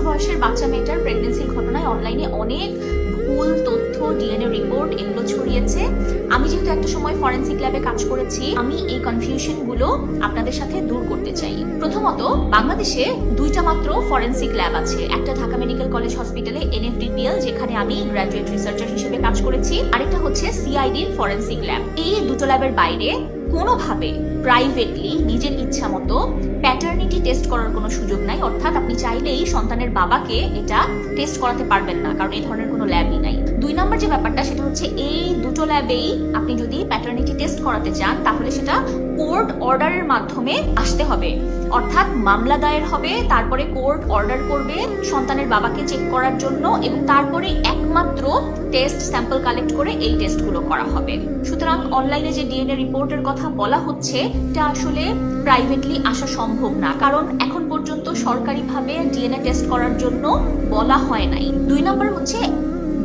বয়সের বাচ্চা মেয়েটার প্রেগনেন্সির ঘটনায় অনলাইনে অনেক ভুল তথ্য, ডিএনএ রিপোর্ট এগুলো ছড়িয়েছে। আমি যেহেতু একটা সময় ফরেন্সিক ল্যাবে কাজ করেছি, আমি এই কনফিউশন গুলো আপনাদের সাথে দূর করতে চাই। প্রথমত, বাংলাদেশে দুইটা মাত্র ফরেন্সিক ল্যাব আছে। একটা ঢাকা মেডিকেল কলেজ হসপিটালে NFDPL, যেখানে আমি গ্র্যাজুয়েট রিসার্চার হিসেবে কাজ করেছি, আরেকটা হচ্ছে CIDর ফরেন্সিক ল্যাব। এই দুটো ল্যাবের বাইরে কোনোভাবে প্রাইভেটলি নিজের ইচ্ছা মতো প্যাটার্নিটি টেস্ট করার কোনো সুযোগ নাই। অর্থাৎ আপনি চাইলেই সন্তানের বাবাকে এটা টেস্ট করাতে পারবেন না, কারণ এই ধরনের কোনো ল্যাবই নাই। 2 নম্বর যে ব্যাপারটা, সেটা হচ্ছে এই দুটো ল্যাবেই আপনি যদি প্যাটার্নিটি টেস্ট করাতে চান, তাহলে সেটা কোর্ট অর্ডারের মাধ্যমে আসতে হবে। অর্থাৎ মামলা দায়ের হবে, তারপরে কোর্ট অর্ডার করবে সন্তানের বাবাকে চেক করার জন্য, এবং তারপরে একমাত্র টেস্ট স্যাম্পল কালেক্ট করে এই টেস্টগুলো করা হবে। সুতরাং অনলাইনে যে ডিএনএ রিপোর্টের কথা বলা হচ্ছে, এটা আসলে প্রাইভেটলি আসা সম্ভব না, কারণ এখন পর্যন্ত সরকারিভাবে ডিএনএ টেস্ট করার জন্য বলা হয় নাই। 2 নম্বর হচ্ছে,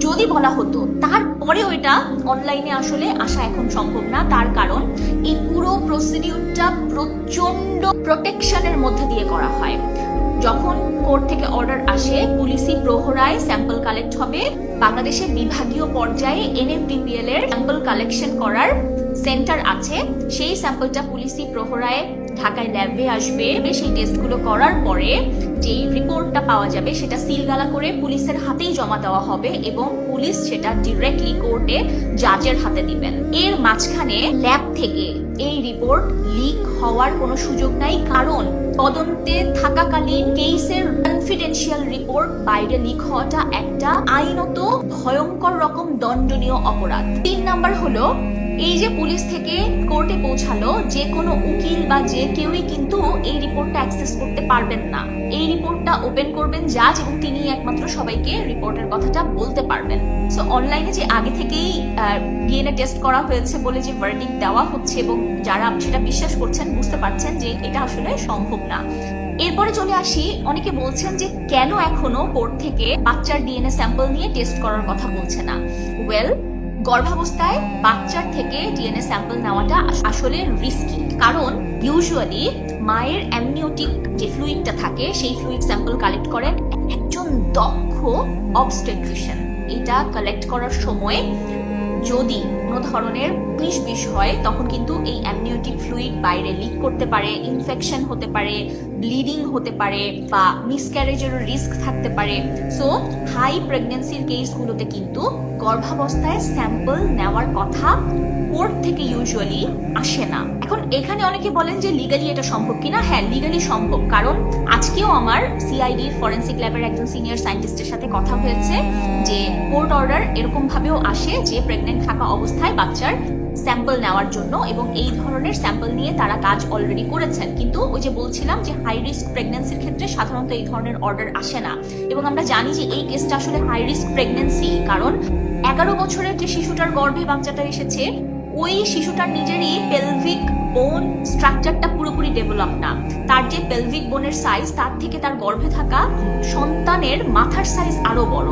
যদি বলা হতো তারপরেও এটা অনলাইনে আসলে আসা এখন সম্ভব না। তার কারণ এই পুরো প্রসিডিউরটা প্রচন্ড প্রোটেকশনের মধ্যে দিয়ে করা হয়। যখন কোর্ট থেকে অর্ডার আসে, পুলিশি প্রহরায় স্যাম্পল কালেক্ট হবে। বাংলাদেশে বিভাগীয় পর্যায়ে NFDPL এর স্যাম্পল কালেকশন করার সেন্টার আছে। সেই স্যাম্পলটা পুলিশি প্রহরায় ঢাকায় ল্যাবে আসবে। সেই টেস্টগুলো করার পরে যেই রিপোর্টটা পাওয়া যাবে, সেটা সিলগালা করে পুলিশের হাতেই জমা দেওয়া হবে, এবং পুলিশ সেটা ডিরেক্টলি কোর্টে জাজের হাতে দিবেন। এর মাঝখানে ল্যাব থেকে এই রিপোর্ট লিক হওয়ার কোনো সুযোগ নাই, কারণ তদন্তে থাকাকালীন কেসের কনফিডেন্সিয়াল রিপোর্ট বাইরে লিক হওয়াটা একটা আইনত ভয়ঙ্কর রকম দণ্ডনীয় অপরাধ। 3 নাম্বার হলো, এই যে পুলিশ থেকে কোর্টে পৌঁছালো, যে কোনো উকিল বা যে কেউই কিন্তু এই রিপোর্টটা অ্যাক্সেস করতে পারবেন না। এই রিপোর্টটা ওপেন করবেন জাজ, এবং তিনি একমাত্র সবাইকে রিপোর্টের কথাটা বলতে পারবেন। সো অনলাইনে যে আগে থেকেই ডিএনএ টেস্ট করা হয়েছে বলে যে ভার্ডিক্ট দেওয়া হচ্ছে, এবং যারা সেটা বিশ্বাস করছেন, বুঝতে পারছেন যে এটা আসলে সম্ভব না। এরপরে চলে আসি, অনেকে বলছেন যে কেন এখনো কোর্ট থেকে বাচ্চার ডিএনএ স্যাম্পল নিয়ে টেস্ট করার কথা বলছে না। ওয়েল, গর্ভাবস্থায় বাচ্চার থেকে ডিএনএ স্যাম্পল নেওয়াটা আসলে রিস্কি, কারণ ইউজুয়ালি মায়ের অ্যামনিওটিক যে ফ্লুইডটা থাকে, সেই ফ্লুইড স্যাম্পল কালেক্ট করেন একজন দক্ষ অবস্টেট্রিশিয়ান। এটা কালেক্ট করার সময় যদি কোনো ধরনের বিষ হয়, তখন কিন্তু এই অ্যামনিওটিক ফ্লুইড বাইরে লিক করতে পারে, ইনফেকশন হতে পারে, ব্লিডিং হতে পারে, বা মিসক্যারেজের রিস্ক থাকতে পারে। সো হাই প্রেগন্যান্সির কেসগুলোতে কিন্তু গর্ভাবস্থায় স্যাম্পল নেওয়ার কথা কোর্ট থেকে ইউজুয়ালি আসে না। এখন এখানে অনেকে বলেন যে লিগালি এটা সম্ভব কিনা। হ্যাঁ, লিগালি সম্ভব, কারণ আজকেও আমার CID ফরেন্সিক ল্যাবের একজন সিনিয়র সায়েন্টিস্টের সাথে কথা হয়েছে যে কোর্ট অর্ডার এরকম ভাবেও আসে যে প্রেগনেন্ট থাকা অবস্থায় বাচ্চার স্যাম্পল নেওয়ার জন্য, এবং এই ধরনের স্যাম্পল নিয়ে তারা কাজ অলরেডি করেছেন। কিন্তু ওই যে বলছিলাম যে হাই রিস্ক প্রেগন্যান্সির ক্ষেত্রে সাধারণত এই ধরনের অর্ডার আসে না, এবং আমরা জানি যে এই কেসটা আসলে হাই রিস্ক প্রেগন্যান্সি, কারণ 11 বছরের যে শিশুটার গর্ভে বাচ্চাটা এসেছে, ওই শিশুটার নিজেরই পেলভিক বোন স্ট্রাকচারটা পুরোপুরি ডেভেলপ না। তার যে পেলভিক বোনের সাইজ, তার থেকে তার গর্ভে থাকা সন্তানের মাথার সাইজ আরো বড়।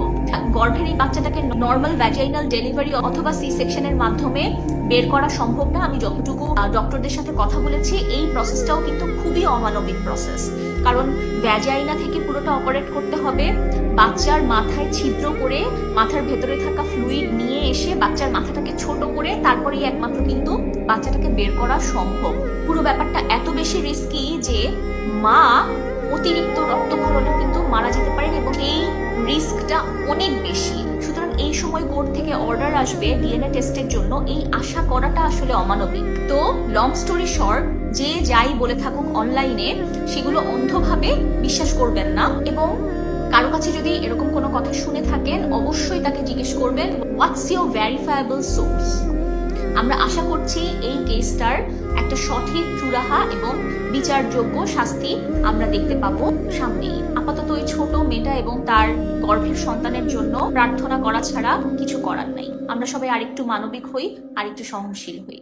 গর্ভের এই বাচ্চাটাকে নর্মাল ভ্যাজাইনাল ডেলিভারি অথবা সি সেকশনের মাধ্যমে বের করা সম্ভব না। আমি যতটুকু ডক্টরদের সাথে কথা বলেছি, এই প্রসেসটাও কিন্তু খুবই অমানবিক প্রসেস, কারণ ভ্যাজাইনা থেকে পুরোটা অপারেট করতে হবে, বাচ্চার মাথায় ছিদ্র করে মাথার ভেতরে থাকা ফ্লুইড নিয়ে এসে বাচ্চার মাথাটাকে ছোট করে তারপরেই একমাত্র কিন্তু বাচ্চাটাকে বের করা সম্ভব। পুরো ব্যাপারটা এত বেশি রিস্কি যে মা অতিরিক্ত রক্তক্ষরণে কিন্তু মারা যেতে পারেন, এবং এই রিস্কটা অনেক বেশি। সুতরাং এই সময় কোর্ট থেকে অর্ডার আসবে ডিএনএ টেস্টের জন্য, এই আশা করাটা আসলে অমানবিক। তো লং স্টোরি শর্ট, যে যাই বলে থাকুক অনলাইনে, সেগুলো অন্ধভাবে বিশ্বাস করবেন না, এবং কারো কাছে যদি এরকম কোনো কথা শুনে থাকেন, অবশ্যই তাকে জিজ্ঞেস করবেন হোয়াটস ইউর ভেরিফায়েবল সোর্স। আমরা আশা করছি এই কেসটার একটা সঠিক চুরাহা এবং বিচারযোগ্য শাস্তি আমরা দেখতে পাবো সামনেই। আপাতত ওই ছোট মেয়েটা এবং তার গর্ভের সন্তানের জন্য প্রার্থনা করা ছাড়া কিছু করার নাই। আমরা সবাই আরেকটু মানবিক হই, আরেকটু সহনশীল হই।